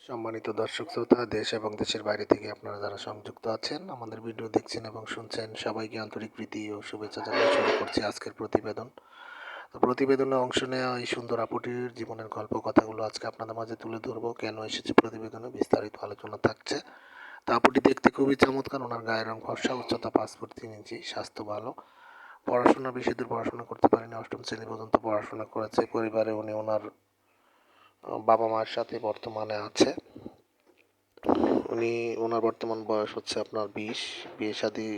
সম্মানিত দর্শক শ্রোতা, দেশ এবং দেশের বাইরে থেকে আপনারা যারা সংযুক্ত আছেন, আমাদের ভিডিও দেখছেন এবং শুনছেন, সবাইকে আন্তরিক প্রীতি ও শুভেচ্ছা জানিয়ে শুরু করছি আজকের প্রতিবেদন। তো প্রতিবেদনে অংশ নেওয়া এই সুন্দর আপুটির জীবনের গল্প কথাগুলো আজকে আপনাদের মাঝে তুলে ধরবো। কেন এসেছে প্রতিবেদনে বিস্তারিত আলোচনা থাকছে। তা আপুটি দেখতে খুবই চমৎকার, ওনার গায়ের রং ফর্সা, উচ্চতা 5 ফুট 3 ইঞ্চি, স্বাস্থ্য ভালো। পড়াশোনা বেশি দূর পড়াশোনা করতে পারেনি, অষ্টম শ্রেণী পর্যন্ত পড়াশোনা করেছে। পরিবারে উনি ওনার বাবা মায়ের সাথে বর্তমানে আছে। ওনার বর্তমান বয়স হচ্ছে আপনার 20। বিয়ে শাদী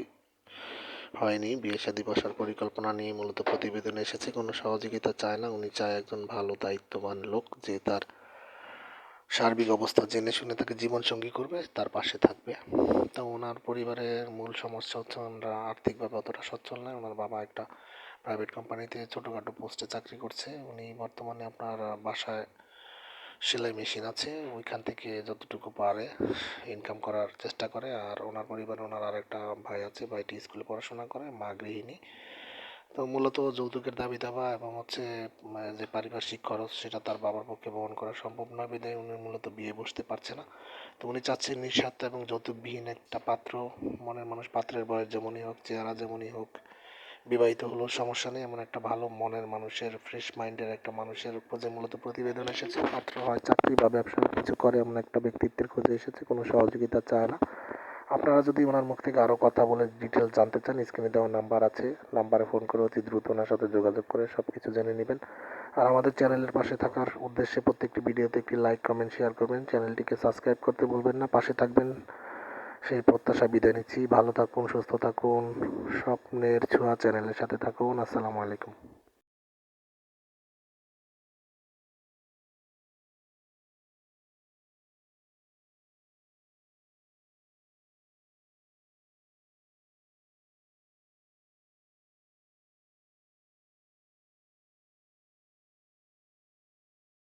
হয়নি, বিয়ে শাদী বসার পরিকল্পনা নিয়ে মূলত প্রতিবেদনে এসেছে। কোনো সহযোগিতা চায় না, উনি চায় একজন ভালো দায়িত্ববান লোক যে তার সার্বিক অবস্থা জেনে শুনে তাকে জীবনসঙ্গী করবে, তার পাশে থাকবে। তো ওনার পরিবারের মূল সমস্যা হচ্ছে ওনারা আর্থিকভাবে অতটা সচ্ছল নয়। ওনার বাবা একটা প্রাইভেট কোম্পানিতে ছোটোখাটো পোস্টে চাকরি করছে। উনি বর্তমানে আপনার বাসায় সেলাই মেশিন আছে, ওইখান থেকে যতটুকু পারে ইনকাম করার চেষ্টা করে। আর ওনার পরিবারে ওনার আরেকটা ভাই আছে, ভাইটি স্কুলে পড়াশোনা করে, মা গৃহিণী। তো মূলত যৌতুকের দাবি দাবা এবং হচ্ছে যে পারিপার্শ্বিক খরচ, সেটা তার বাবার পক্ষে বহন করা সম্ভব নয়, বিধায় উনি মূলত বিয়ে বসতে পারছে না। তো উনি চাচ্ছেন নিঃস্বার্থ এবং যৌতুকবিহীন একটা পাত্র। মনের মানুষ, পাত্রের বয়স যেমনই হোক, চেহারা যেমনই হোক, বিবাহিত হলেও সমস্যা নেই, এমন একটা ভালো মনের মানুষের, ফ্রেশ মাইন্ডের একটা মানুষের খোঁজে মূলত প্রতিবেদন এসেছে। পাত্র হয় চাকরি বা ব্যবসা কিছু করে এমন একটা ব্যক্তিত্বের খোঁজে এসেছে, কোনো সহযোগিতা চায় না। আপনারা যদি ওনার মুখ থেকে আরও কথা বলে ডিটেলস জানতে চান, স্ক্রিনে দেওয়া নাম্বার আছে, নাম্বারে ফোন করে অতি দ্রুত ওনার সাথে যোগাযোগ করে সব কিছু জেনে নেবেন। আর আমাদের চ্যানেলের পাশে থাকার উদ্দেশ্যে প্রত্যেকটি ভিডিওতে একটি লাইক, কমেন্ট, শেয়ার করবেন। চ্যানেলটিকে সাবস্ক্রাইব করতে ভুলবেন না, পাশে থাকবেন সেই প্রত্যাশা বিদায় নিচ্ছি। ভালো থাকুন, সুস্থ থাকুন, স্বপ্নের ছোঁয়া চ্যানেলের সাথে থাকুন। আসসালামু আলাইকুম।